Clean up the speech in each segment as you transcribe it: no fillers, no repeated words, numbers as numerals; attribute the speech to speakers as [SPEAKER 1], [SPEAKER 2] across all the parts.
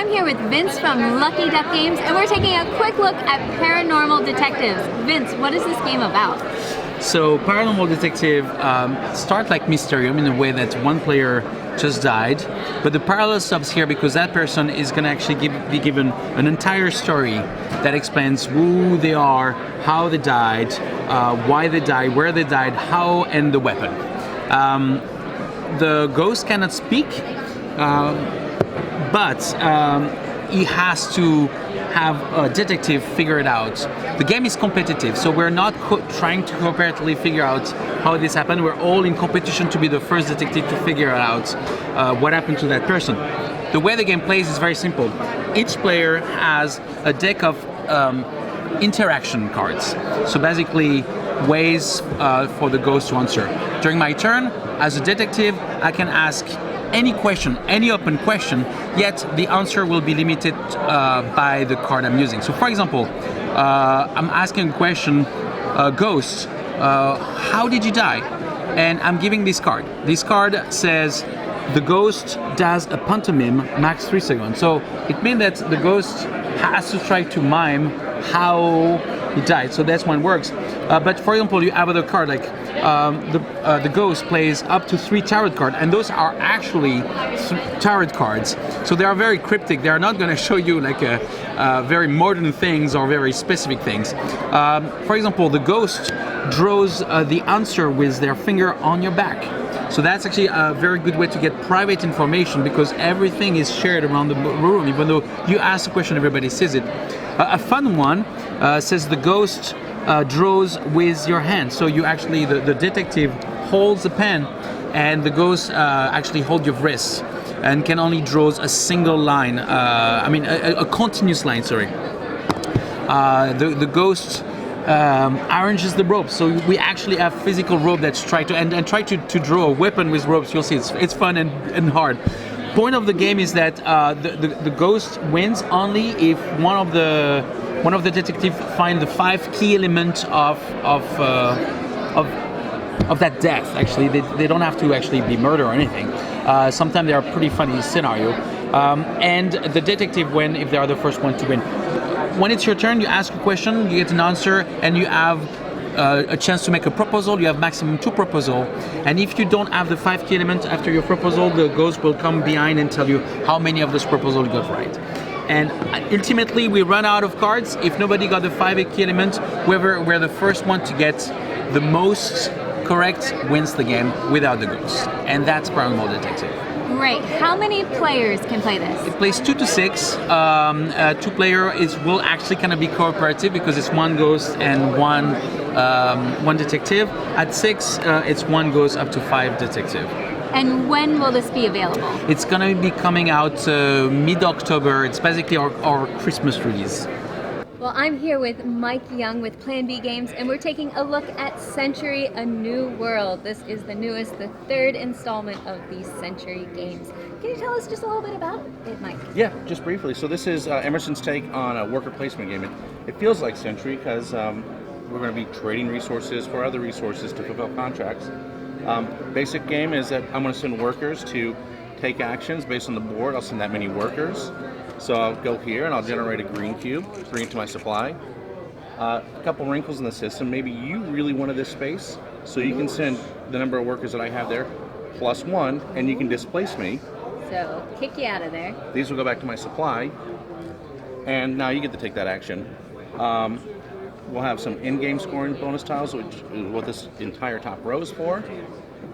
[SPEAKER 1] I'm here with Vince from Lucky Duck Games, and we're taking a quick look at Paranormal Detectives. Vince, what is this game about?
[SPEAKER 2] So Paranormal Detective start like Mysterium in a way that one player just died, but the parallel stops here because that person is going to actually be given an entire story that explains who they are, how they died, why they died, where they died, how, and the weapon. The ghost cannot speak, but he has to have a detective figure it out. The game is competitive, so we're not trying to cooperatively figure out how this happened. We're all in competition to be the first detective to figure out what happened to that person. The way the game plays is very simple. Each player has a deck of interaction cards. So basically ways for the ghost to answer. During my turn, as a detective, I can ask any question, any open question, yet the answer will be limited by the card I'm using. So for example, I'm asking a question, ghost, how did you die? And I'm giving this card. This card says the ghost does a pantomime max 3 seconds. So it means that the ghost has to try to mime how he died. So that's when it works. But for example, you have other card like the ghost plays up to 3 tarot cards, and those are actually tarot cards. So they are very cryptic. They are not going to show you like very modern things or very specific things. For example, the ghost draws the answer with their finger on your back. So that's actually a very good way to get private information because everything is shared around the room. Even though you ask a question, everybody sees it. A fun one says the ghost draws with your hand. So you actually, the detective holds the pen and the ghost actually holds your wrist and can only draw a single line, a continuous line, sorry. The ghost arranges the rope, so we actually have physical rope that's try to draw a weapon with ropes. You'll see it's fun and hard. Point of the game is that the ghost wins only if one of the detectives find the 5 key elements of that death. Actually, they don't have to actually be murder or anything. Sometimes they are pretty funny scenario, and the detective win if they are the first one to win. When it's your turn, you ask a question, you get an answer, and you have a chance to make a proposal. You have maximum 2 proposals, and if you don't have the 5 key elements after your proposal, the ghost will come behind and tell you how many of those proposals you got right. And ultimately, we run out of cards. If nobody got the 5 key elements, we're the first one to get the most correct wins the game without the ghost, and that's Paranormal Detective.
[SPEAKER 1] Right. How many players can play this?
[SPEAKER 2] It plays 2 to 6. 2 player will actually kind of be cooperative because it's 1 ghost and one detective. At 6, it's 1 ghost up to 5 detective.
[SPEAKER 1] And when will this be available?
[SPEAKER 2] It's going to be coming out mid-October. It's basically our Christmas release.
[SPEAKER 1] Well, I'm here with Mike Young with Plan B Games, and we're taking a look at Century: A New World. This is the newest, the 3rd installment of these Century games. Can you tell us just a little bit about it, Mike?
[SPEAKER 3] Yeah, just briefly. So this is Emerson's take on a worker placement game. It feels like Century because we're going to be trading resources for other resources to fulfill contracts. Basic game is that I'm going to send workers to take actions based on the board. I'll send that many workers. So I'll go here and I'll generate a green cube, bring it to my supply. A couple wrinkles in the system. Maybe you really wanted this space, so you can send the number of workers that I have there plus 1, and you can displace me.
[SPEAKER 1] So kick you out of there.
[SPEAKER 3] These will go back to my supply, and now you get to take that action. We'll have some in-game scoring bonus tiles, which is what this entire top row is for.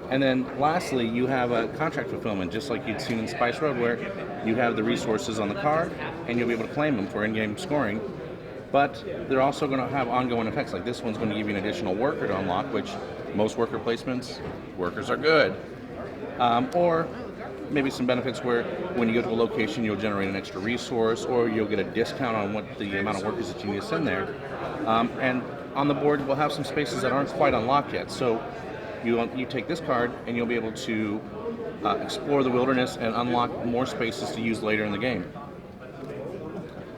[SPEAKER 3] And then lastly, you have a contract fulfillment, just like you'd seen in Spice Road, where you have the resources on the card and you'll be able to claim them for in-game scoring. But they're also going to have ongoing effects, like this one's going to give you an additional worker to unlock, which most worker placements, workers are good. Or maybe some benefits where when you go to a location, you'll generate an extra resource, or you'll get a discount on what the amount of workers that you need to send there. And on the board, we'll have some spaces that aren't quite unlocked yet. So you take this card and you'll be able to explore the wilderness and unlock more spaces to use later in the game.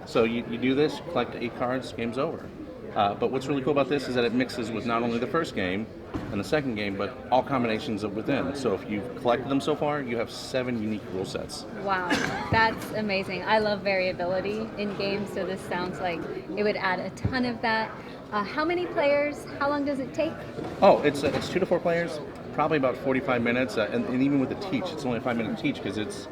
[SPEAKER 3] So you do this, collect 8 cards, game's over. But what's really cool about this is that it mixes with not only the first game and the second game, but all combinations of within. So if you've collected them so far, you have 7 unique rule sets.
[SPEAKER 1] Wow, that's amazing. I love variability in games, so this sounds like it would add a ton of that. How many players? How long does it take?
[SPEAKER 3] Oh, it's 2 to 4 players, probably about 45 minutes, and even with the teach, it's only a 5-minute teach because it's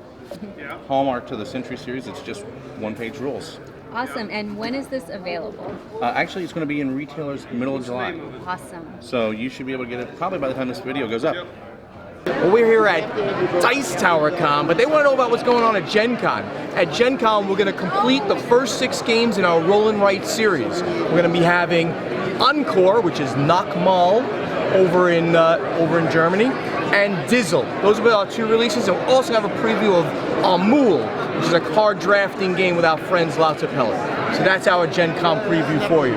[SPEAKER 3] hallmark to the Century series. It's just 1-page rules.
[SPEAKER 1] Awesome. And when is this available?
[SPEAKER 3] Actually, it's going to be in retailers middle of July.
[SPEAKER 1] Awesome.
[SPEAKER 3] So you should be able to get it probably by the time this video goes up.
[SPEAKER 4] Well, we're here at Dice Tower Con, but they want to know about what's going on at Gen Con. At Gen Con, we're going to complete the first 6 games in our Roll and Write series. We're going to be having Encore, which is Knock Mall over in Germany, and Dizzle. Those will be our 2 releases. And we'll also have a preview of Amul, which is a card drafting game without friends, lots of pellet. So that's our Gen Con preview for you.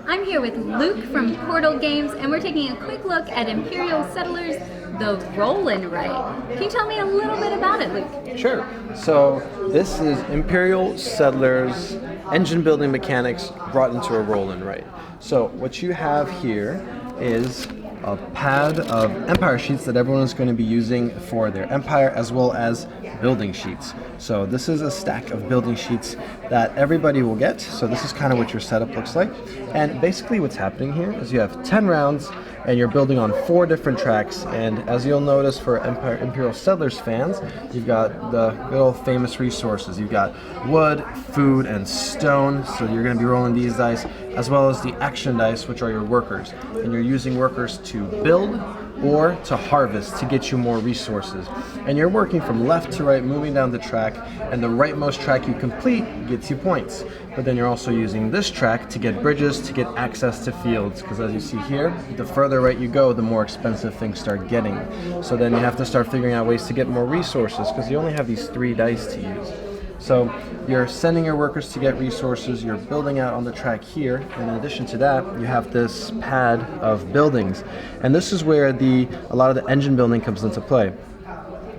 [SPEAKER 1] I'm here with Luke from Portal Games, and we're taking a quick look at Imperial Settlers, the Roll and Write. Can you tell me a little bit about it, Luke?
[SPEAKER 5] Sure. So this is Imperial Settlers engine building mechanics brought into a roll and write. So what you have here is a pad of empire sheets that everyone is going to be using for their empire, as well as building sheets. So this is a stack of building sheets that everybody will get. So this is kind of what your setup looks like. And basically what's happening here is you have 10 rounds and you're building on 4 different tracks. And as you'll notice for Imperial Settlers fans, you've got the good old famous resources. You've got wood, food, and stone. So you're going to be rolling these dice, as well as the action dice, which are your workers. And you're using workers to build or to harvest to get you more resources. And you're working from left to right, moving down the track, and the rightmost track you complete gets you points. But then you're also using this track to get bridges, to get access to fields, because as you see here, the further right you go, the more expensive things start getting. So then you have to start figuring out ways to get more resources, because you only have these 3 dice to use. So you're sending your workers to get resources, you're building out on the track here, and in addition to that, you have this pad of buildings. And this is where a lot of the engine building comes into play.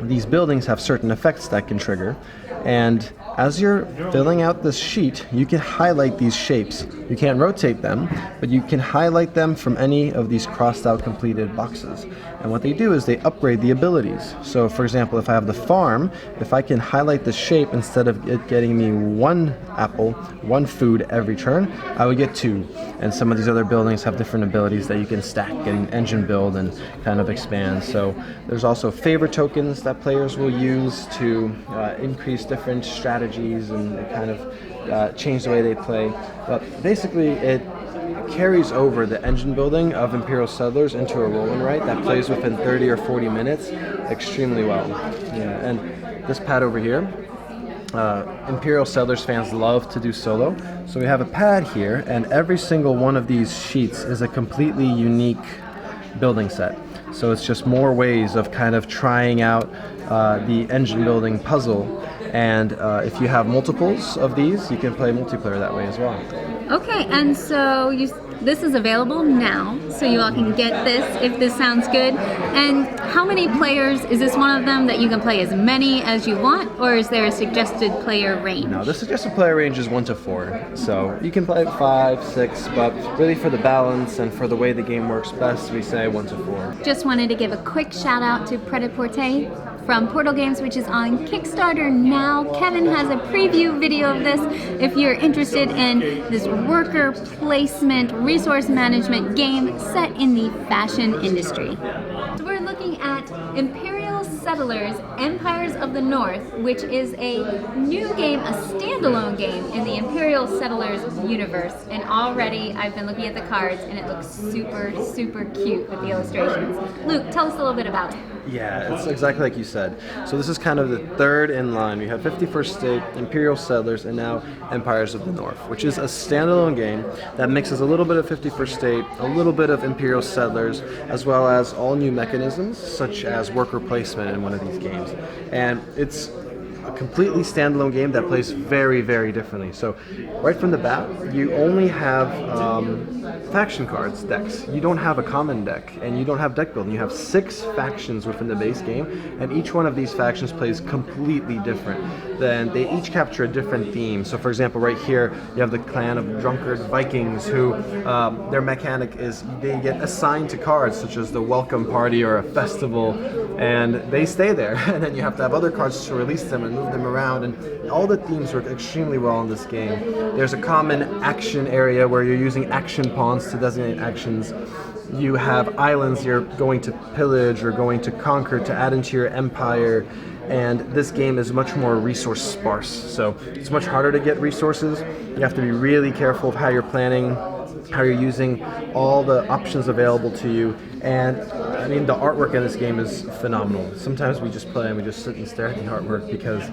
[SPEAKER 5] These buildings have certain effects that can trigger, and as you're filling out this sheet, you can highlight these shapes. You can't rotate them, but you can highlight them from any of these crossed out completed boxes. And what they do is they upgrade the abilities. So for example, if I have the farm, if I can highlight the shape, instead of it getting me 1 apple, 1 food every turn, I would get 2. And some of these other buildings have different abilities that you can stack, getting engine build and kind of expand. So there's also favor tokens that players will use to increase different strategies and kind of change the way they play. But basically it carries over the engine building of Imperial Settlers into a roll and write that plays within 30 or 40 minutes extremely well. Yeah, and this pad over here, Imperial Settlers fans love to do solo. So we have a pad here, and every single one of these sheets is a completely unique building set. So it's just more ways of kind of trying out the engine building puzzle. And if you have multiples of these, you can play multiplayer that way as well.
[SPEAKER 1] Okay, and so this is available now, so you all can get this if this sounds good. And how many players, is this one of them that you can play as many as you want, or is there a suggested player range?
[SPEAKER 5] No, the suggested player range is 1 to 4. So you can play 5, 6, but really for the balance and for the way the game works best, we say 1 to 4.
[SPEAKER 1] Just wanted to give a quick shout out to Pret-a-Porter from Portal Games, which is on Kickstarter now. Kevin has a preview video of this if you're interested in this worker placement, resource management game set in the fashion industry. So we're looking at Imperial Settlers, Empires of the North, which is a new game, a standalone game in the Imperial Settlers universe. And already I've been looking at the cards and it looks super, super cute with the illustrations. Luke, tell us a little bit about it.
[SPEAKER 5] Yeah, it's exactly like you said. So this is kind of the third in line. We have 51st State, Imperial Settlers, and now Empires of the North, which is a standalone game that mixes a little bit of 51st State, a little bit of Imperial Settlers, as well as all new mechanisms, such as worker placement in one of these games. And it's a completely standalone game that plays very, very differently. So right from the bat, you only have faction cards, decks. You don't have a common deck, and you don't have deck building. You have 6 factions within the base game, and each one of these factions plays completely different. Then they each capture a different theme. So for example, right here, you have the clan of drunkard Vikings who their mechanic is they get assigned to cards such as the welcome party or a festival, and they stay there. And then you have to have other cards to release them and move them around, and all the themes work extremely well in this game. There's a common action area where you're using action pawns to designate actions. You have islands you're going to pillage or going to conquer to add into your empire. And this game is much more resource sparse, so it's much harder to get resources. You have to be really careful of how you're planning, how you're using all the options available to you. And I mean, the artwork in this game is phenomenal. Sometimes we just play and we just sit and stare at the artwork because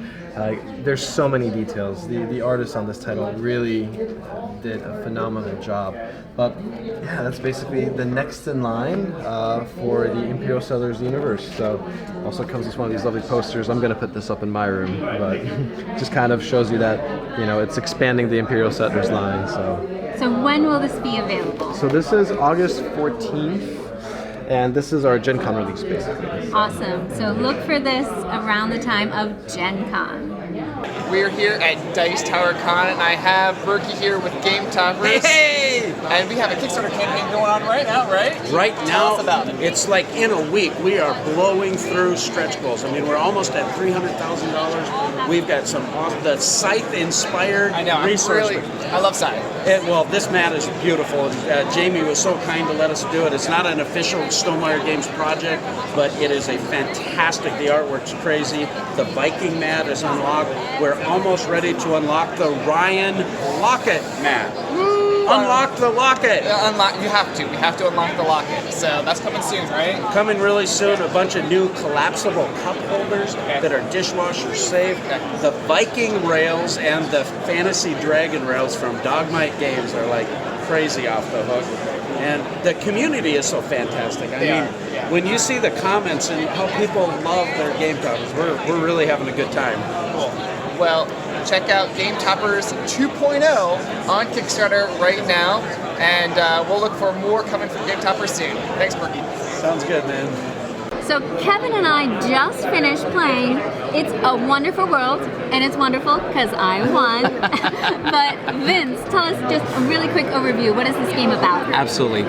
[SPEAKER 5] there's so many details. The artist on this title really did a phenomenal job. But yeah, that's basically the next in line for the Imperial Settlers universe. So also comes with one of these lovely posters. I'm going to put this up in my room, but it just kind of shows you that, you know, it's expanding the Imperial Settlers line.
[SPEAKER 1] So when will this be available?
[SPEAKER 5] So this is August 14th. And this is our Gen Con release, basically.
[SPEAKER 1] Awesome. So look for this around the time of Gen Con.
[SPEAKER 4] We're here at Dice Tower Con, and I have Berkey here with Game Toppers.
[SPEAKER 6] Hey!
[SPEAKER 4] And we have a Kickstarter campaign going on right now, right?
[SPEAKER 6] Right
[SPEAKER 4] Tell
[SPEAKER 6] now,
[SPEAKER 4] us about it.
[SPEAKER 6] it's like in a week, we are blowing through stretch goals. I mean, we're almost at $300,000. We've got some the Scythe-inspired
[SPEAKER 4] I know, I love Scythe.
[SPEAKER 6] Well, this mat is beautiful. Jamie was so kind to let us do it. It's not an official Stonemaier Games project, but it is a fantastic. The artwork's crazy. The Viking mat is unlocked. We're almost ready to unlock the Ryan Locket mat. Unlock the locket.
[SPEAKER 4] You have to. We have to unlock the locket. So that's coming soon, right?
[SPEAKER 6] Coming really soon. A bunch of new collapsible cup holders that are dishwasher safe. The Viking rails and the Fantasy Dragon rails from Dogmite Games are like crazy off the hook. And the community is so fantastic. I mean, when you see the comments and how people love their game toppers, we're really having a good time.
[SPEAKER 4] Cool. Well, check out Game Toppers 2.0 on Kickstarter right now, and we'll look for more coming from Game Toppers soon. Thanks, Berkey.
[SPEAKER 6] Sounds good, man.
[SPEAKER 1] So Kevin and I just finished playing It's a Wonderful World, and it's wonderful because I won. But Vince, tell us just a really quick overview. What is this game about?
[SPEAKER 2] Absolutely.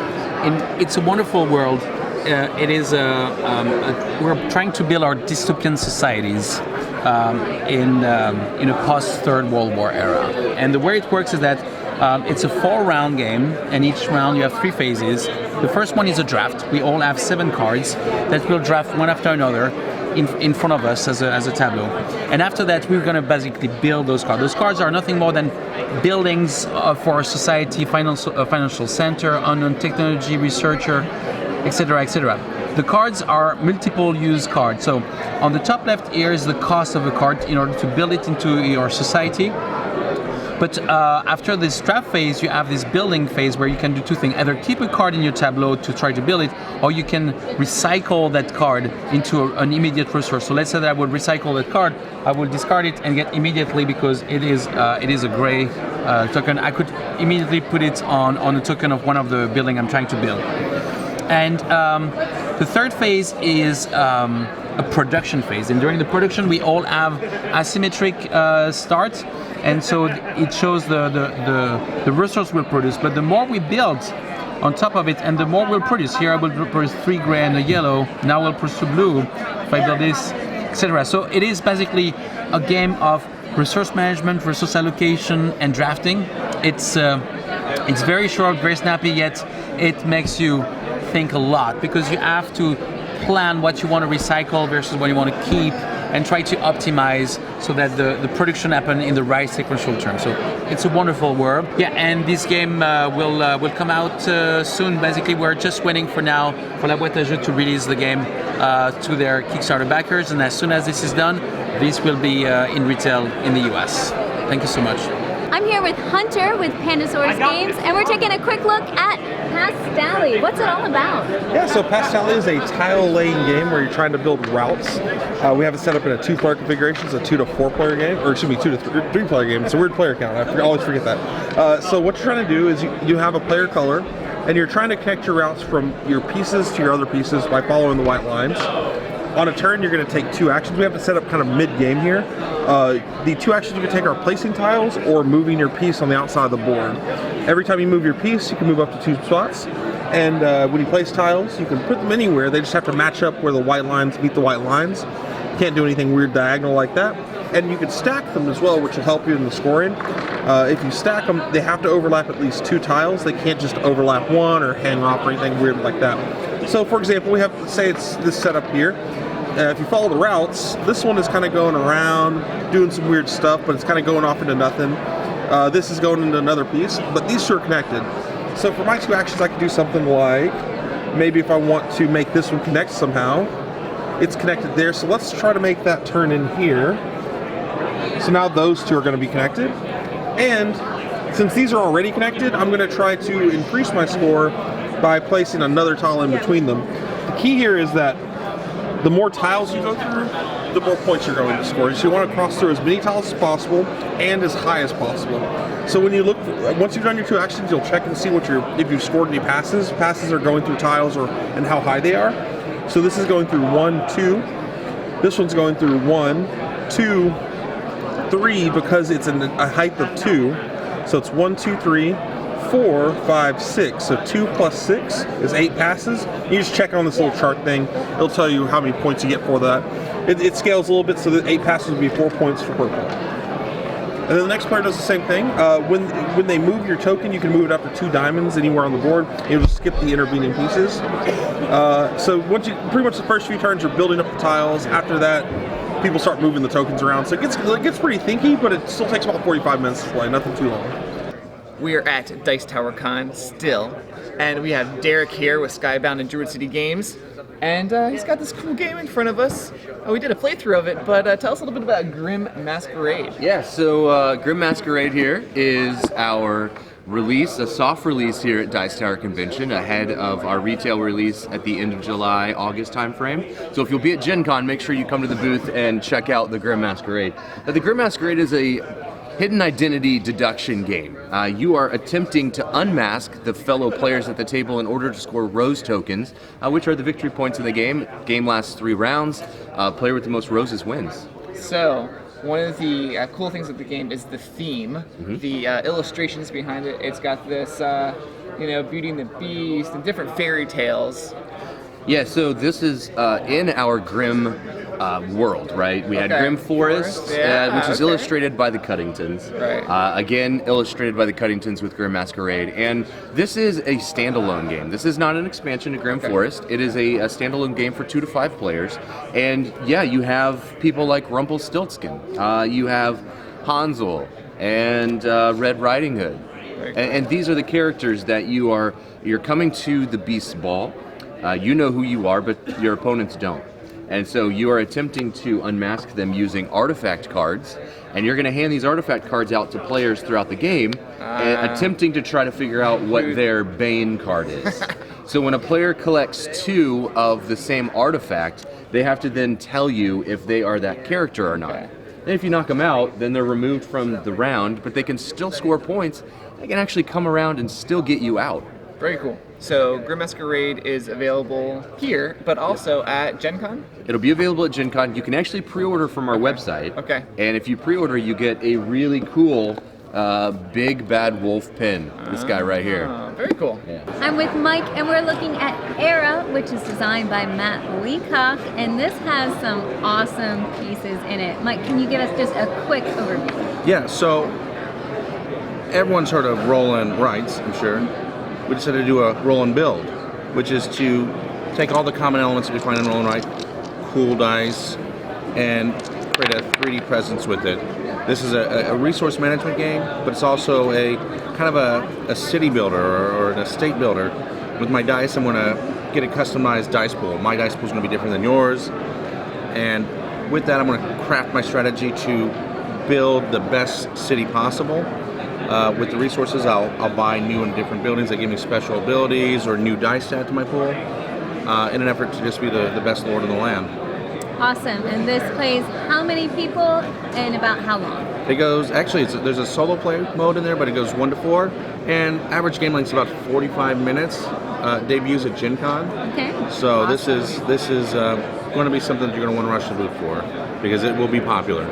[SPEAKER 2] It's a Wonderful World. It is we're trying to build our dystopian societies in a post-Third World War era. And the way it works is that it's a 4-round game, and each round you have 3 phases. The first one is a draft. We all have 7 cards that we'll draft one after another in front of us as a tableau. And after that, we're going to basically build those cards. Those cards are nothing more than buildings for our society, financial center, unknown technology, researcher, etc., etc. The cards are multiple use cards. So on the top left here is the cost of a card in order to build it into your society. But after this draft phase, you have this building phase where you can do 2 things. Either keep a card in your tableau to try to build it, or you can recycle that card into an immediate resource. So let's say that I would recycle that card, I will discard it and get immediately, because it is a gray token. I could immediately put it on a token of one of the building I'm trying to build. And the third phase is a production phase. And during the production, we all have asymmetric start. And so it shows the resource we'll produce. But the more we build on top of it, and the more we'll produce. Here I will produce 3 gray and a yellow. Now we'll produce blue if I build this, etc. So it is basically a game of resource management, resource allocation, and drafting. It's very short, very snappy, yet it makes you think a lot, because you have to plan what you want to recycle versus what you want to keep, and try to optimize so that the production happen in the right sequential terms. So it's a wonderful world. Yeah, and this game will come out soon. Basically, we're just waiting for now for La Boîte à Jeux to release the game to their Kickstarter backers, and as soon as this is done, this will be in retail in the US. Thank you so much.
[SPEAKER 1] I'm here with Hunter with Pandasaurus Games, and we're taking a quick look at Passtally. What's it all about?
[SPEAKER 7] Yeah, so Passtally is a tile-laying game where you're trying to build routes. We have it set up in a 2-player configuration. It's a 2 to 4-player game, or excuse me, 2 to 3-player game. It's a weird player count. I always forget that. So what you're trying to do is you have a player color, and you're trying to connect your routes from your pieces to your other pieces by following the white lines. On a turn, you're going to take 2 actions. We have it set up kind of mid-game here. The 2 actions you can take are placing tiles or moving your piece on the outside of the board. Every time you move your piece, you can move up to 2 spots. And when you place tiles, you can put them anywhere. They just have to match up where the white lines meet the white lines. You can't do anything weird diagonal like that. And you can stack them as well, which will help you in the scoring. If you stack them, they have to overlap at least 2 tiles. They can't just overlap 1 or hang off or anything weird like that. So for example, we have, say it's this setup here. If you follow the routes, this one is kind of going around, doing some weird stuff, but it's kind of going off into nothing. This is going into another piece, but these 2 are connected. So for my 2 actions, I could do something like, maybe if I want to make this one connect somehow, it's connected there. So let's try to make that turn in here. So now those 2 are going to be connected. And since these are already connected, I'm going to try to increase my score by placing another tile in between them. The key here is that the more tiles you go through, the more points you're going to score. So you want to cross through as many tiles as possible and as high as possible. So when you look, once you've done your 2 actions, you'll check and see if you've scored any passes. Passes are going through tiles and how high they are. So this is going through 1, 2. This one's going through 1, 2, 3 because it's a height of 2. So it's 1, 2, 3. 4, 5, 6. So 2 plus 6 is 8 passes. You just check on this little chart thing. It'll tell you how many points you get for that. It scales a little bit, so that 8 passes would be 4 points for per point. And then the next player does the same thing. When they move your token, you can move it up to 2 diamonds anywhere on the board. You'll just skip the intervening pieces. So once you pretty much the first few turns, you're building up the tiles. After that, people start moving the tokens around. So it gets pretty thinky, but it still takes about 45 minutes to play. Nothing too long.
[SPEAKER 8] We are at Dice Tower Con still, and we have Derek here with Skybound and Druid City Games, and he's got this cool game in front of us. We did a playthrough of it, but tell us a little bit about Grimm Masquerade.
[SPEAKER 9] Yeah, so Grimm Masquerade here is our release, a soft release here at Dice Tower Convention ahead of our retail release at the end of July, August timeframe. So if you'll be at Gen Con, make sure you come to the booth and check out the Grimm Masquerade. Now, the Grimm Masquerade is a hidden identity deduction game. You are attempting to unmask the fellow players at the table in order to score rose tokens, which are the victory points in the game. Game lasts 3 rounds. Player with the most roses wins.
[SPEAKER 8] So, one of the cool things of the game is the theme, the illustrations behind it. It's got this, Beauty and the Beast and different fairy tales.
[SPEAKER 9] Yeah, so this is in our Grimm world, right? We had Grimm Forest, which is illustrated by the Cuddingtons.
[SPEAKER 8] Right.
[SPEAKER 9] Again, illustrated by the Cuddingtons with Grimm Masquerade. And this is a standalone game. This is not an expansion to Grimm Forest. It is a standalone game for 2 to 5 players. And yeah, you have people like Rumpelstiltskin. You have Hansel and Red Riding Hood. And these are the characters that you're coming to the Beast's Ball. You know who you are, but your opponents don't. And so you are attempting to unmask them using artifact cards, and you're going to hand these artifact cards out to players throughout the game, attempting to try to figure out what their Bane card is. So when a player collects 2 of the same artifact, they have to then tell you if they are that character or not. And if you knock them out, then they're removed from the round, but they can still score points. They can actually come around and still get you out.
[SPEAKER 8] Very cool. So Grimm Masquerade is available here, but also at Gen Con?
[SPEAKER 9] It'll be available at Gen Con. You can actually pre-order from our website.
[SPEAKER 8] Okay.
[SPEAKER 9] And if you pre-order, you get a really cool big bad wolf pin. This guy right here.
[SPEAKER 8] Very cool.
[SPEAKER 9] Yeah.
[SPEAKER 1] I'm with Mike, and we're looking at Era, which is designed by Matt Leacock, and this has some awesome pieces in it. Mike, can you give us just a quick overview?
[SPEAKER 3] Yeah, so everyone's heard of roll and writes, I'm sure. We decided to do a roll and build, which is to take all the common elements that we find in roll and write, cool dice, and create a 3D presence with it. This is a resource management game, but it's also a kind of a city builder or an estate builder. With my dice, I'm going to get a customized dice pool. My dice pool is going to be different than yours, and with that, I'm going to craft my strategy to build the best city possible. with the resources, I'll buy new and different buildings that give me special abilities or new dice to add to my pool in an effort to just be the best lord of the land.
[SPEAKER 1] Awesome. And this plays how many people and about how long?
[SPEAKER 3] It goes, actually, there's a solo play mode in there, but it goes 1 to 4, and average game length is about 45 minutes. Debuts at Gen Con.
[SPEAKER 1] Okay.
[SPEAKER 3] So
[SPEAKER 1] Awesome.
[SPEAKER 3] this is going to be something that you're going to want to rush the booth for, because it will be popular.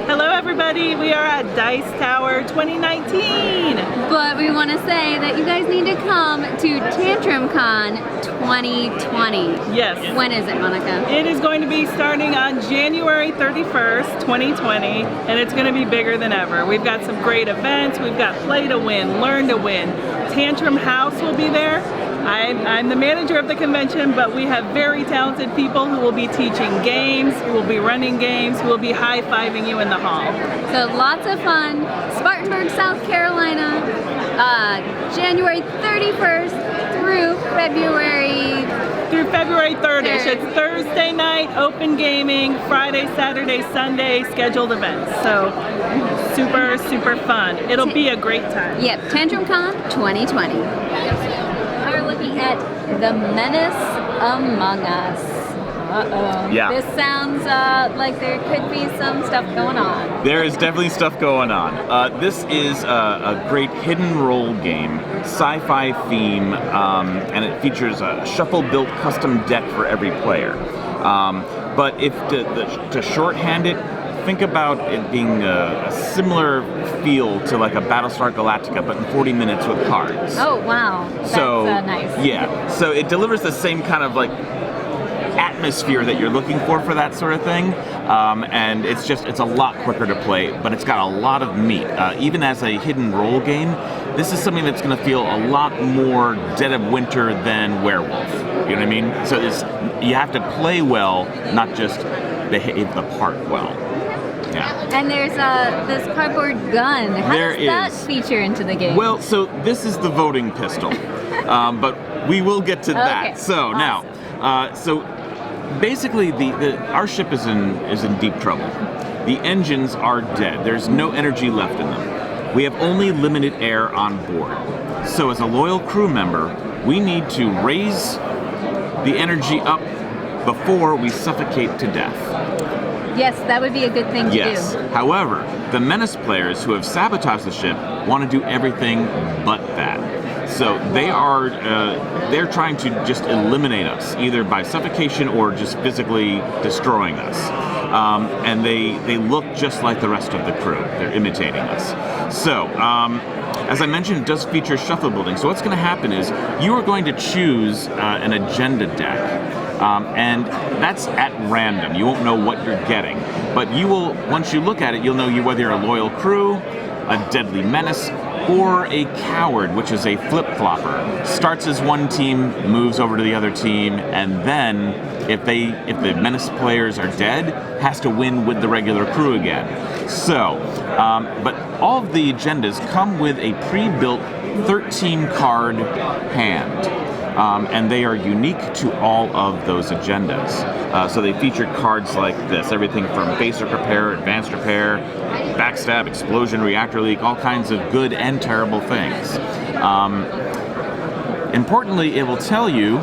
[SPEAKER 10] Hello everybody, we are at Dice Tower 2019.
[SPEAKER 1] But we want to say that you guys need to come to Tantrum Con 2020.
[SPEAKER 10] Yes.
[SPEAKER 1] When is it, Monica?
[SPEAKER 10] It is going to be starting on January 31st, 2020, and it's going to be bigger than ever. We've got some great events. We've got Play to Win, Learn to Win. Tantrum House will be there. I'm the manager of the convention, but we have very talented people who will be teaching games, who will be running games, who will be high-fiving you in the hall.
[SPEAKER 1] So lots of fun. Spartanburg, South Carolina, January 31st through February
[SPEAKER 10] 30th. It's Thursday night, open gaming, Friday, Saturday, Sunday, scheduled events. So super, super fun. It'll be a great time.
[SPEAKER 1] Yep, Tantrum Con 2020. We're looking at the Menace Among Us. Uh-oh.
[SPEAKER 11] Yeah.
[SPEAKER 1] This sounds like there could be some stuff going on.
[SPEAKER 11] There is definitely stuff going on. This is a great hidden role game, sci-fi theme, and it features a shuffle-built custom deck for every player. But if to shorthand it, think about it being a similar feel to like a Battlestar Galactica, but in 40 minutes with cards.
[SPEAKER 1] Oh, wow. That's nice.
[SPEAKER 11] Yeah, so it delivers the same kind of like atmosphere that you're looking for that sort of thing, and it's a lot quicker to play, but it's got a lot of meat. Even as a hidden role game, this is something that's going to feel a lot more Dead of Winter than Werewolf. You know what I mean? So you have to play well, not just behave the part well. Yeah.
[SPEAKER 1] And there's this cardboard gun. How does that feature into the game?
[SPEAKER 11] Well, so this is the voting pistol, but we will get to that.
[SPEAKER 1] Okay.
[SPEAKER 11] So
[SPEAKER 1] Awesome.
[SPEAKER 11] now, so basically, our ship is in deep trouble. The engines are dead. There's no energy left in them. We have only limited air on board. So as a loyal crew member, we need to raise the energy up before we suffocate to death.
[SPEAKER 1] Yes, that would be a good thing to
[SPEAKER 11] Yes.
[SPEAKER 1] do.
[SPEAKER 11] However, the Menace players who have sabotaged the ship want to do everything but that. So they're trying to just eliminate us, either by suffocation or just physically destroying us. And they look just like the rest of the crew. They're imitating us. So, as I mentioned, it does feature shuffle building. So what's going to happen is you are going to choose an agenda deck. And that's at random. You won't know what you're getting. But you will, once you look at it, you'll know whether you're a loyal crew, a deadly menace, or a coward, which is a flip-flopper. Starts as one team, moves over to the other team, and then if the menace players are dead, has to win with the regular crew again. So, but all of the agendas come with a pre-built 13-card hand. And they are unique to all of those agendas. So they feature cards like this, everything from basic repair, advanced repair, backstab, explosion, reactor leak, all kinds of good and terrible things. Importantly, it will tell you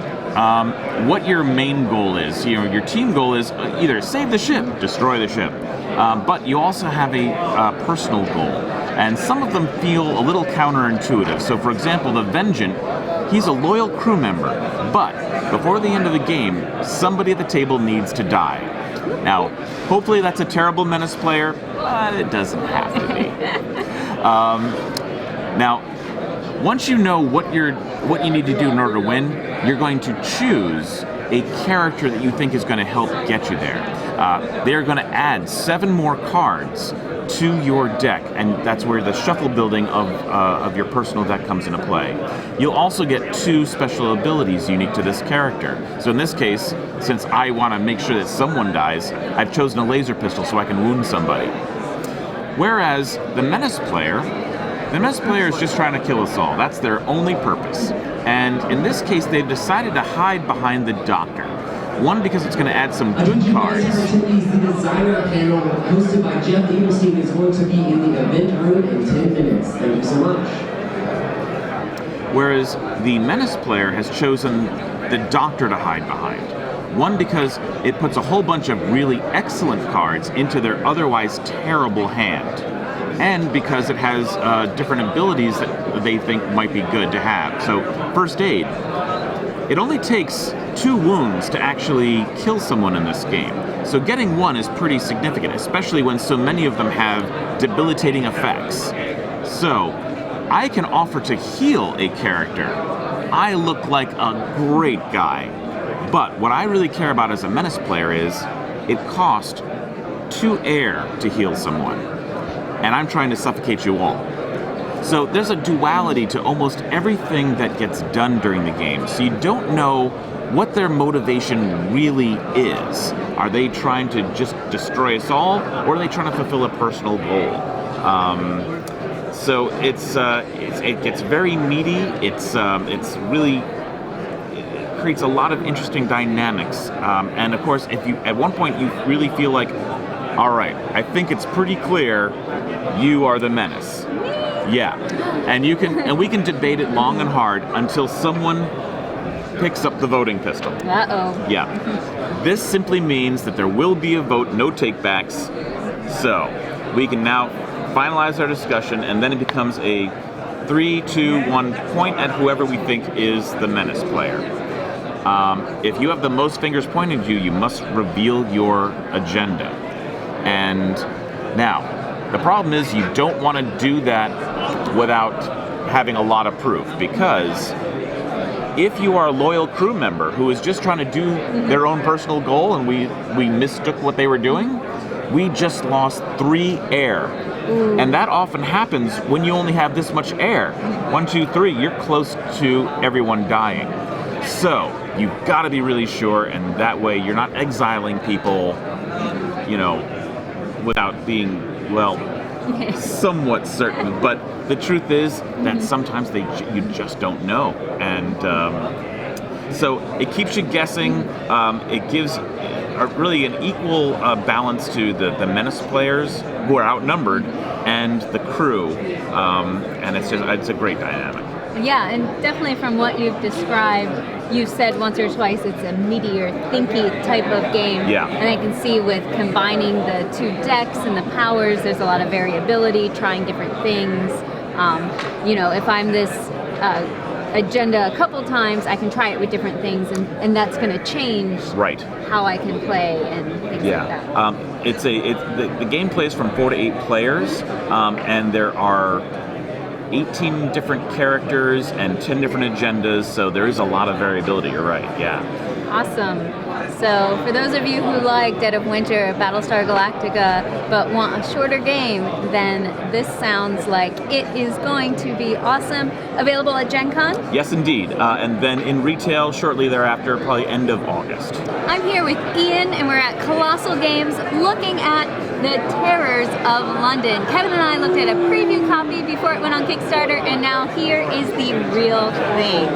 [SPEAKER 11] what your main goal is. Your team goal is either save the ship, destroy the ship, but you also have a personal goal. And some of them feel a little counterintuitive. So for example, the Vengeant, he's a loyal crew member, but before the end of the game, somebody at the table needs to die. Now, hopefully that's a terrible menace player, but it doesn't have to be. Now, once you know what you need to do in order to win, you're going to choose a character that you think is going to help get you there. They're going to add 7 more cards to your deck, and that's where the shuffle building of your personal deck comes into play. You'll also get 2 special abilities unique to this character. So in this case, since I want to make sure that someone dies, I've chosen a laser pistol so I can wound somebody. Whereas the Menace player is just trying to kill us all. That's their only purpose. And in this case, they've decided to hide behind the Doctor. One, because it's going to add some good cards.
[SPEAKER 12] The designer panel hosted by Jeff Edelstein is going to be in the event room in 10 minutes. Thank you so much.
[SPEAKER 11] Whereas the Menace player has chosen the Doctor to hide behind. One, because it puts a whole bunch of really excellent cards into their otherwise terrible hand. And because it has different abilities that they think might be good to have. So, First Aid. It only takes 2 wounds to actually kill someone in this game. So getting 1 is pretty significant, especially when so many of them have debilitating effects. So, I can offer to heal a character. I look like a great guy. But what I really care about as a Menace player is it costs 2 air to heal someone. And I'm trying to suffocate you all. So there's a duality to almost everything that gets done during the game. So you don't know what their motivation really is. Are they trying to just destroy us all, or are they trying to fulfill a personal goal? So it gets very meaty. It's really it creates a lot of interesting dynamics. And of course, if you at one point you really feel like, all right, I think it's pretty clear you are the Menace. Yeah, and we can debate it long and hard until someone picks up the voting pistol.
[SPEAKER 1] Uh-oh.
[SPEAKER 11] Yeah. This simply means that there will be a vote, no takebacks. So we can now finalize our discussion, and then it becomes a 3-2-1 point at whoever we think is the Menace player. If you have the most fingers pointed at you, you must reveal your agenda. And now, the problem is you don't want to do that without having a lot of proof, because if you are a loyal crew member who is just trying to do their own personal goal and we mistook what they were doing, we just lost 3 air. Ooh. And that often happens when you only have this much air. 1, 2, 3, you're close to everyone dying. So you've got to be really sure, and that way you're not exiling people, without being, somewhat certain. But the truth is that sometimes you just don't know. And so it keeps you guessing. It gives really an equal balance to the Menace players, who are outnumbered, and the crew. And it's a great dynamic.
[SPEAKER 1] Yeah, and definitely from what you've described, you've said once or twice it's a meatier, thinky type of game.
[SPEAKER 11] Yeah.
[SPEAKER 1] And I can see with combining the 2 decks and the powers, there's a lot of variability, trying different things. If I'm this agenda a couple times, I can try it with different things, and that's going to change how I can play and things like that.
[SPEAKER 11] The game plays from 4 to 8 players, and there are 18 different characters and 10 different agendas, so there is a lot of variability. You're right, yeah.
[SPEAKER 1] Awesome. So for those of you who like Dead of Winter, Battlestar Galactica, but want a shorter game, then this sounds like it is going to be awesome. Available at Gen Con?
[SPEAKER 11] Yes, indeed. And then in retail shortly thereafter, probably end of August.
[SPEAKER 1] I'm here with Ian, and we're at Colossal Games looking at the Terrors of London. Kevin and I looked at a preview copy before it went on Kickstarter, and now here is the real thing.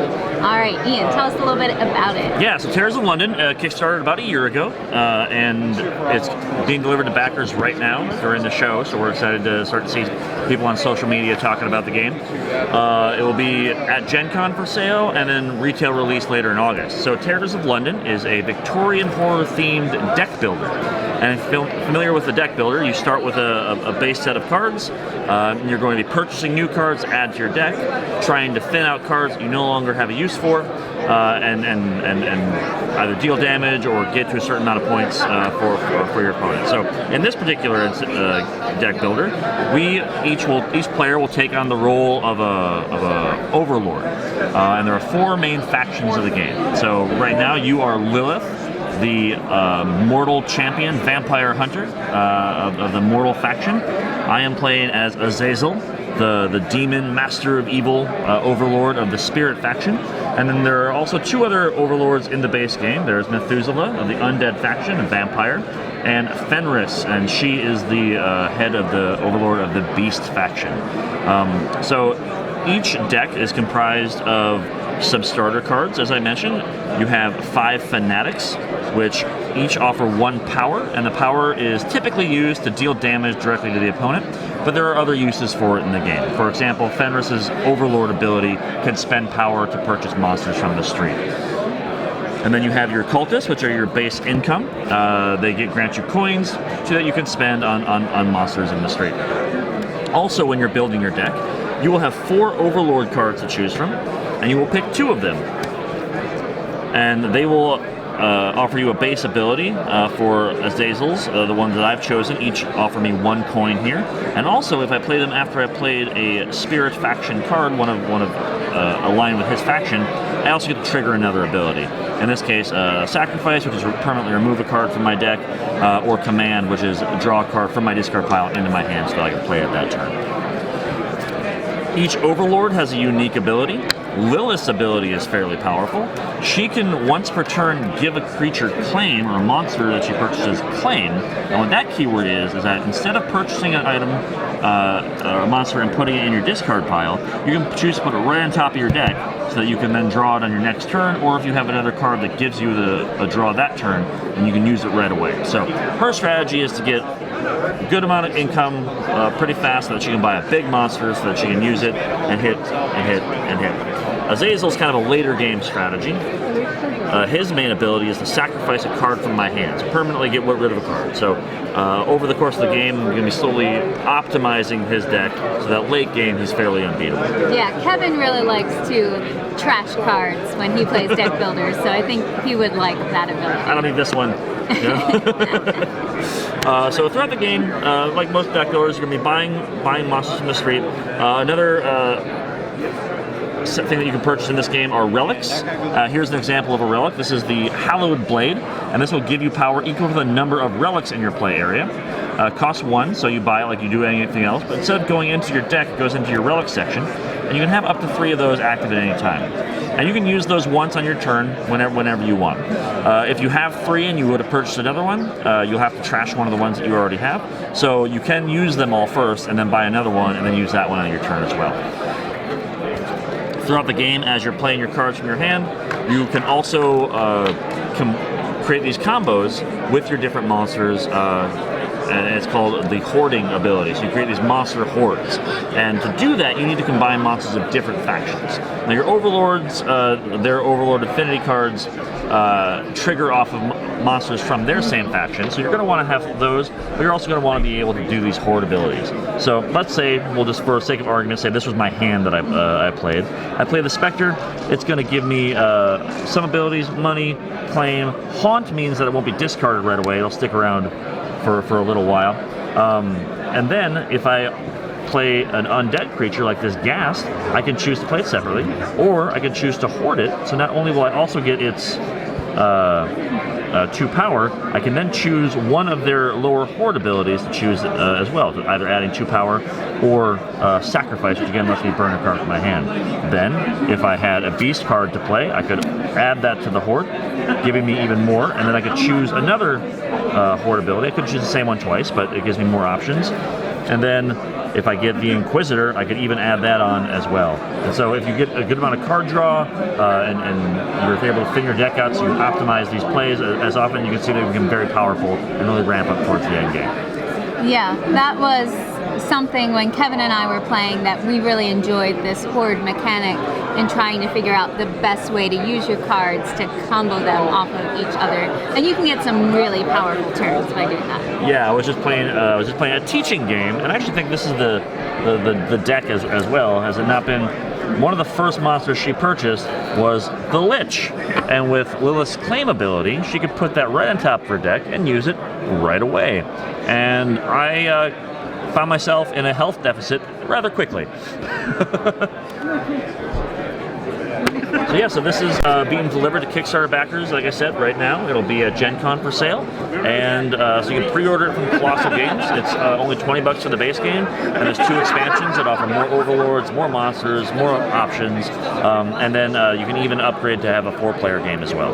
[SPEAKER 1] All right, Ian, tell us a little bit about it.
[SPEAKER 13] Yeah, so Terrors of London kickstarted about a year ago, and it's being delivered to backers right now during the show, so we're excited to start to see people on social media talking about the game. It will be at Gen Con for sale, and then retail release later in August. So Terrors of London is a Victorian horror-themed deck builder. And if you're familiar with the deck builder, you start with a base set of cards. You're going to be purchasing new cards to add to your deck, trying to thin out cards that you no longer have a use for, and either deal damage or get to a certain amount of points for your opponent. So in this particular deck builder, each player will take on the role of a overlord, and there are 4 main factions of the game. So right now you are Lilith, the mortal champion, vampire hunter of the mortal faction. I am playing as Azazel, the demon master of evil overlord of the spirit faction. And then there are also 2 other overlords in the base game. There's Methuselah of the undead faction, a vampire, and Fenris, and she is the head of the overlord of the beast faction. So each deck is comprised of some starter cards, as I mentioned. You have 5 Fanatics, which each offer 1 power, and the power is typically used to deal damage directly to the opponent, but there are other uses for it in the game. For example, Fenris's Overlord ability can spend power to purchase monsters from the street. And then you have your cultists, which are your base income. They grant you coins so that you can spend on monsters in the street. Also, when you're building your deck, you will have 4 Overlord cards to choose from, and you will pick 2 of them. And they will offer you a base ability for Azazel's, the ones that I've chosen. Each offer me 1 coin here. And also, if I play them after I played a Spirit faction card, one of aligned with his faction, I also get to trigger another ability. In this case, Sacrifice, which is permanently remove a card from my deck, or Command, which is draw a card from my discard pile into my hand so that I can play it that turn. Each Overlord has a unique ability. Lilith's ability is fairly powerful. She can, once per turn, give a creature claim, or a monster that she purchases claim. And what that keyword is that instead of purchasing an item, or a monster, and putting it in your discard pile, you can choose to put it right on top of your deck so that you can then draw it on your next turn, or if you have another card that gives you a draw that turn, then you can use it right away. So her strategy is to get a good amount of income pretty fast so that she can buy a big monster so that she can use it and hit and hit and hit. Azazel's kind of a later game strategy. His main ability is to sacrifice a card from my hands, permanently get rid of a card. So over the course of the game, I'm going to be slowly optimizing his deck so that late game he's fairly unbeatable.
[SPEAKER 1] Yeah, Kevin really likes to trash cards when he plays deck builders, so I think he would like that ability.
[SPEAKER 13] I don't need this one. So throughout the game, like most deck builders, you're going to be buying monsters from the street. Another thing that you can purchase in this game are relics. Here's an example of a relic. This is the Hallowed Blade, and this will give you power equal to the number of relics in your play area. Costs 1, so you buy it like you do anything else, but instead of going into your deck, it goes into your relic section, and you can have up to 3 of those active at any time. And you can use those once on your turn whenever you want. If you have 3 and you would have purchased another one, you'll have to trash one of the ones that you already have. So you can use them all first and then buy another one and then use that one on your turn as well. Throughout the game, as you're playing your cards from your hand, you can also create these combos with your different monsters, and it's called the hoarding ability. So you create these monster hordes. And to do that, you need to combine monsters of different factions. Now your overlords, their overlord affinity cards trigger off of monsters from their same faction. So you're going to want to have those, but you're also going to want to be able to do these horde abilities. So let's say, we'll just for sake of argument say this was my hand that I played. I play the Spectre. It's going to give me some abilities, money, claim. Haunt means that it won't be discarded right away. It'll stick around for a little while. And then if I play an undead creature like this Ghast, I can choose to play it separately, or I can choose to hoard it. So not only will I also get its 2 power, I can then choose one of their lower horde abilities to choose as well, either adding 2 power or sacrifice, which again lets me burn a card from my hand. Then, if I had a beast card to play, I could add that to the horde, giving me even more, and then I could choose another horde ability. I could choose the same one twice, but it gives me more options. And then if I get the Inquisitor, I could even add that on as well. And so if you get a good amount of card draw and you're able to thin your deck out so you optimize these plays as often, you can see they become very powerful and really ramp up towards the end game.
[SPEAKER 1] Yeah, that was something when Kevin and I were playing that we really enjoyed, this horde mechanic and trying to figure out the best way to use your cards to combo them off of each other. And you can get some really powerful turns by doing that.
[SPEAKER 13] Yeah, I was just playing a teaching game, and I actually think this is the deck as well. Has it not been one of the first monsters she purchased was the Lich, and with Lilith's claim ability, she could put that right on top of her deck and use it right away. And I found myself in a health deficit rather quickly. So this is being delivered to Kickstarter backers, like I said, right now. It'll be at Gen Con for sale, and so you can pre-order it from Colossal Games. It's only $20 for the base game, and there's 2 expansions that offer more overlords, more monsters, more options, and then you can even upgrade to have a 4-player game as well.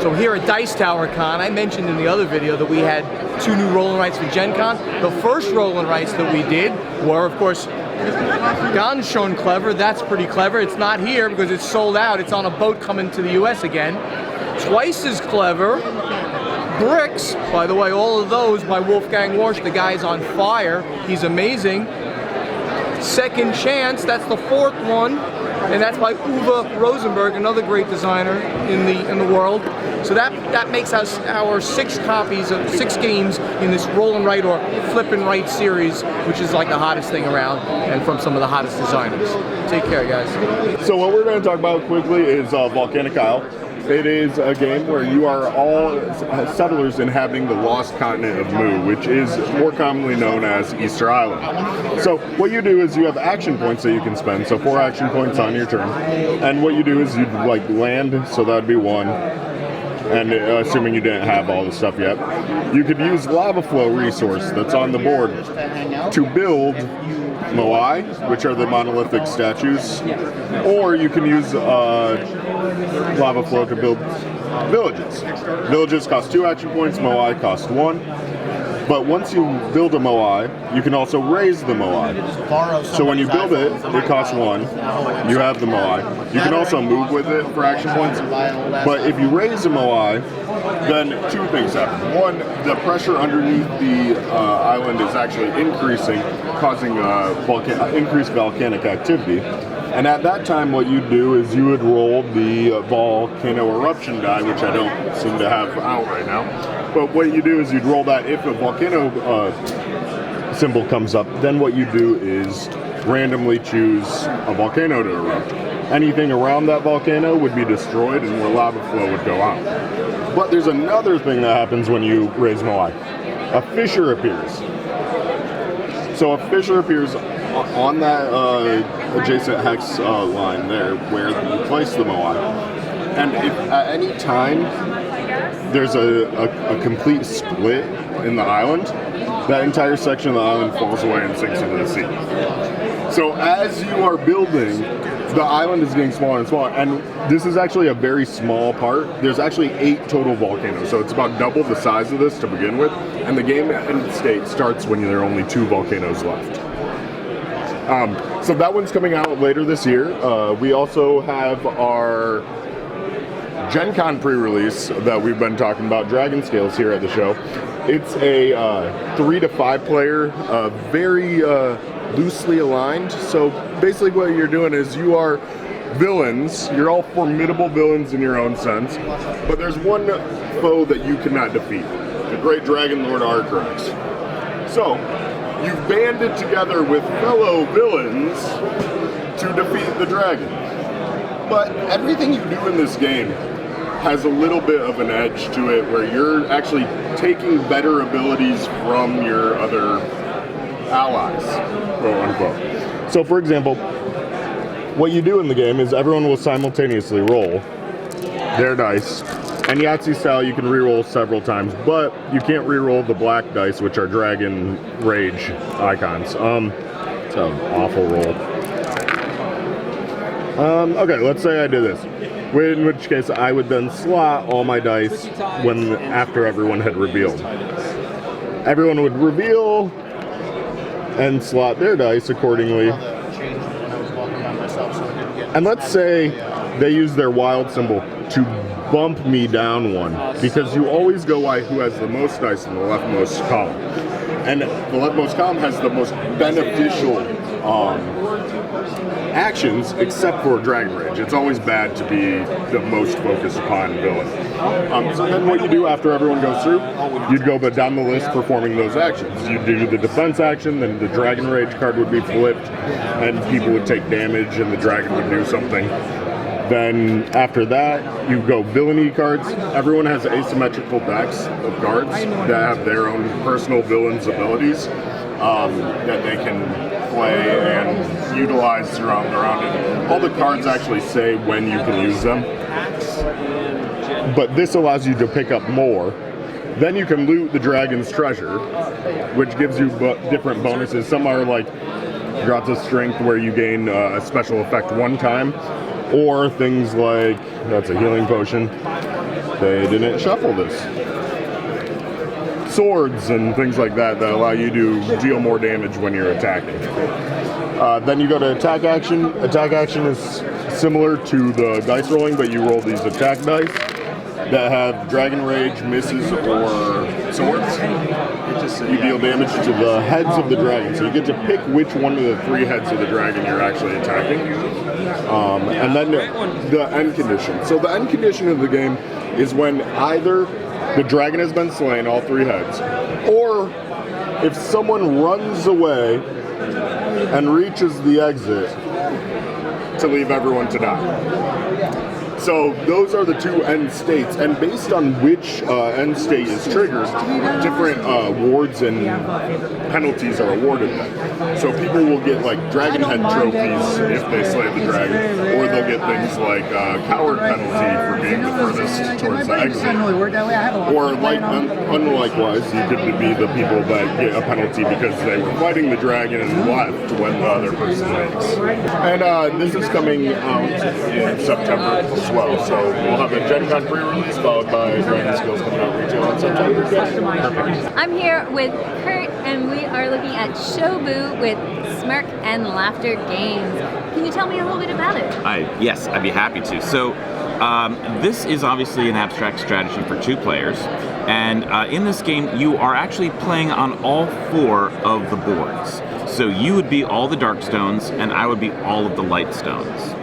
[SPEAKER 4] So here at Dice Tower Con, I mentioned in the other video that we had 2 new roll-and-writes for Gen Con. The first roll-and-writes that we did were, of course, Ganz schon clever. That's pretty clever. It's not here because it's sold out. It's on a boat coming to the U.S. again. Twice as clever. Bricks. By the way, all of those by Wolfgang Warsch. The guy's on fire. He's amazing. Second Chance. That's the fourth one. And that's by Uwe Rosenberg, another great designer in the world. So that makes us our 6 copies of 6 games in this roll and write or flip and write series, which is like the hottest thing around, and from some of the hottest designers. Take care, guys.
[SPEAKER 14] So what we're going to talk about quickly is Volcanic Isle. It is a game where you are all settlers inhabiting the lost continent of Mu, which is more commonly known as Easter Island. So what you do is you have action points that you can spend, so 4 action points on your turn. And what you do is you like land, so that would be 1. And assuming you didn't have all the stuff yet, you could use lava flow resource that's on the board to build moai, which are the monolithic statues, or you can use lava flow to build villages. Villages cost 2 action points, moai cost 1. But once you build a moai, you can also raise the moai. So when you build it, it costs 1. You have the moai. You can also move with it for action points. But if you raise a moai, then 2 things happen. 1, the pressure underneath the island is actually increasing, causing increased volcanic activity. And at that time, what you'd do is you would roll the volcano eruption die, which I don't seem to have out right now. But what you do is you'd roll that. If a volcano symbol comes up, then what you do is randomly choose a volcano to erupt. Anything around that volcano would be destroyed and where lava flow would go out. But there's another thing that happens when you raise moai. A fissure appears. So a fissure appears on that adjacent hex line there where you place the moai. And if at any time there's a complete split in the island, that entire section of the island falls away and sinks into the sea. So as you are building, the island is getting smaller and smaller, and this is actually a very small part. There's actually 8 total volcanoes, so it's about double the size of this to begin with, and the game end state starts when there are only 2 volcanoes left. So that one's coming out later this year. We also have our Gen Con pre-release that we've been talking about, Dragonscales, here at the show. It's a 3 to 5 player, very loosely aligned. So basically what you're doing is you are villains. You're all formidable villains in your own sense. But there's one foe that you cannot defeat, the Great Dragon Lord Arcrax. So you've banded together with fellow villains to defeat the dragon. But everything you do in this game has a little bit of an edge to it where you're actually taking better abilities from your other allies, quote unquote. So for example, what you do in the game is everyone will simultaneously roll their dice. And Yahtzee style, you can reroll several times, but you can't reroll the black dice, which are Dragon Rage icons. It's an awful roll. Okay, let's say I did this. In which case, I would then slot all my dice after everyone had revealed. Everyone would reveal and slot their dice accordingly. And let's say they use their wild symbol to bump me down 1, because you always go by who has the most dice in the leftmost column. And the leftmost column has the most beneficial actions, except for Dragon Rage. It's always bad to be the most focused upon villain. So then what you do after everyone goes through, you'd go down the list performing those actions. You'd do the defense action, then the Dragon Rage card would be flipped, and people would take damage, and the dragon would do something. Then after that, you go villainy cards. Everyone has asymmetrical decks of cards that have their own personal villains' abilities that they can play and utilize throughout the round. And all the cards actually say when you can use them. But this allows you to pick up more. Then you can loot the dragon's treasure, which gives you different bonuses. Some are like drops of strength where you gain a special effect 1 time. Or things like, that's a healing potion. They didn't shuffle this. Swords and things like that allow you to deal more damage when you're attacking. Then you go to attack action. Attack action is similar to the dice rolling, but you roll these attack dice that have Dragon Rage, misses, or swords. You deal damage to the heads of the dragon, so you get to pick which one of the 3 heads of the dragon you're actually attacking. And then the end condition. So the end condition of the game is when either the dragon has been slain, all 3 heads, or if someone runs away and reaches the exit to leave everyone to die. So those are the 2 end states, and based on which end state is triggered, different wards and penalties are awarded then. So people will get like dragon head trophies if they slay the dragon, or they'll get things like coward penalty for being the furthest towards the exit. Or like unlikewise, you could be the people that get a penalty because they were fighting the dragon and left when the other person leaves. And this is coming out in September as well. So we'll have a Gen Con pre-release followed by Dragonscales coming out retail in September. Perfect.
[SPEAKER 1] I'm here with Kurt, and we are looking at Shobu with Smirk and Laughter Games. Can you tell me a little bit about it?
[SPEAKER 11] Yes, I'd be happy to. So this is obviously an abstract strategy for 2 players, and in this game you are actually playing on all 4 of the boards. So you would be all the dark stones, and I would be all of the light stones.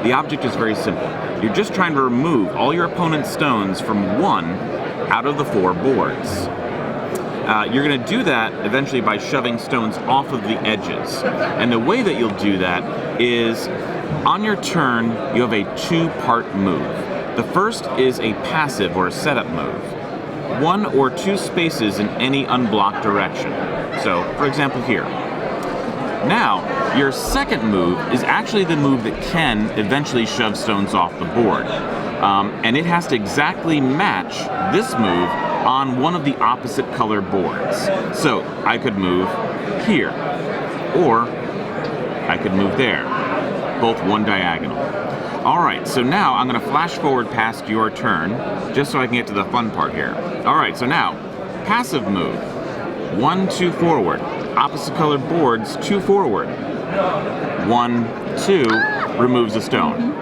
[SPEAKER 11] The object is very simple. You're just trying to remove all your opponent's stones from 1 out of the 4 boards. You're going to do that eventually by shoving stones off of the edges. And the way that you'll do that is, on your turn, you have a 2-part move. The first is a passive or a setup move. 1 or 2 spaces in any unblocked direction. So, for example, here. Now, your second move is actually the move that can eventually shove stones off the board. And it has to exactly match this move on one of the opposite color boards. So, I could move here, or I could move there, both one diagonal. Alright, so now I'm going to flash forward past your turn, just so I can get to the fun part here. Alright, so now, passive move. 1, 2 forward. Opposite colored boards, 2 forward. 1, 2 removes a stone.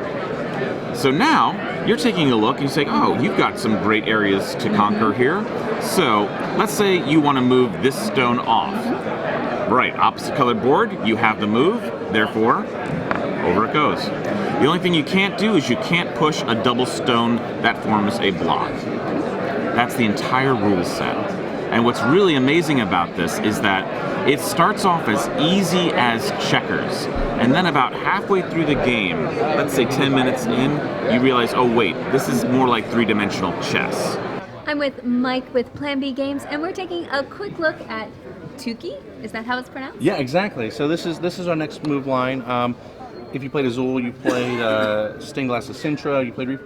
[SPEAKER 11] So now you're taking a look and you say, oh, you've got some great areas to conquer here. So let's say you want to move this stone off. Right, opposite colored board, you have the move, therefore, over it goes. The only thing you can't do is you can't push a double stone that forms a block. That's the entire rule set. And what's really amazing about this is that it starts off as easy as checkers, and then about halfway through the game, let's say 10 minutes in, you realize, oh wait, this is more like 3-dimensional chess.
[SPEAKER 1] I'm with Mike with Plan B Games, and we're taking a quick look at Tuki. Is that how it's pronounced?
[SPEAKER 3] Yeah, exactly. So this is our next move line. If you played Azul, you played Stained Glass of Sintra, you played Reef.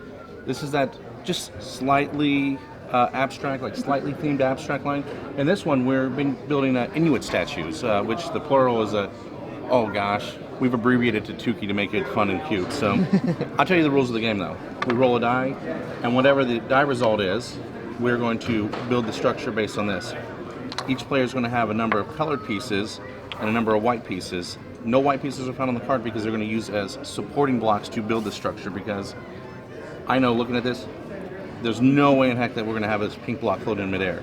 [SPEAKER 3] This is that just slightly abstract, like slightly themed abstract line. And this one, we've been building Inuit statues, which the plural is oh gosh, we've abbreviated to Tuki to make it fun and cute. So I'll tell you the rules of the game though. We roll a die, and whatever the die result is, we're going to build the structure based on this. Each player is going to have a number of colored pieces and a number of white pieces. No white pieces are found on the card because they're going to use as supporting blocks to build the structure, because I know looking at this, there's no way in heck that we're going to have this pink block floating in midair.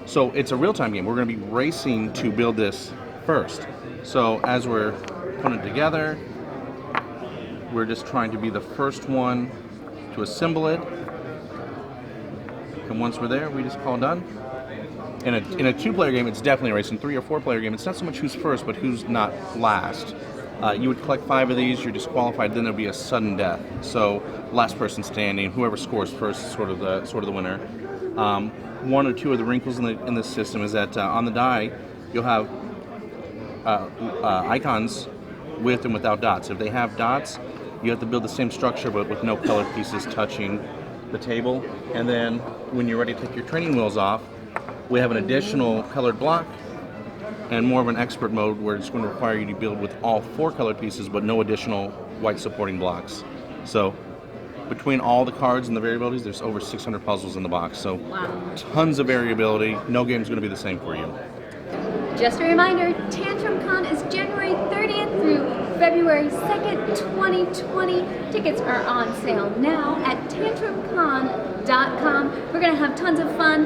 [SPEAKER 3] So it's a real-time game. We're going to be racing to build this first. So as we're putting it together, we're just trying to be the first one to assemble it. And once we're there, we just call done. In a 2-player game, it's definitely a race. In 3 or 4-player game, it's not so much who's first, but who's not last. You would collect 5 of these, you're disqualified, then there'll be a sudden death. So last person standing, whoever scores first is sort of the winner. 1 or 2 of the wrinkles in this system is that on the die, you'll have icons with and without dots. If they have dots, you have to build the same structure but with no colored pieces touching the table. And then when you're ready to take your training wheels off, we have an additional colored block and more of an expert mode where it's going to require you to build with all 4 colored pieces but no additional white supporting blocks. So between all the cards and the variabilities, there's over 600 puzzles in the box. So tons of variability. No game's going to be the same for you.
[SPEAKER 1] Just a reminder, Tantrum Con is January 30th through February 2nd, 2020. Tickets are on sale now at tantrumcon.com. We're going to have tons of fun,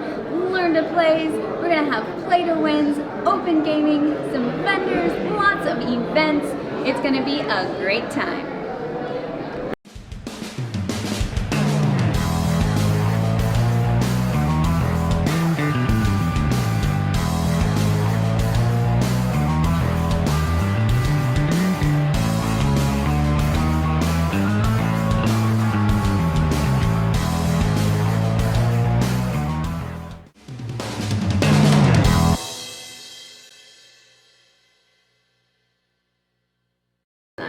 [SPEAKER 1] learn to plays, we're going to have play to wins, open gaming, some vendors, lots of events. It's going to be a great time.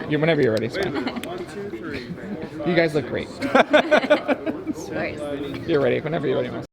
[SPEAKER 8] You're whenever you're ready, Sven. You guys look great. You're ready whenever you're ready, Mel.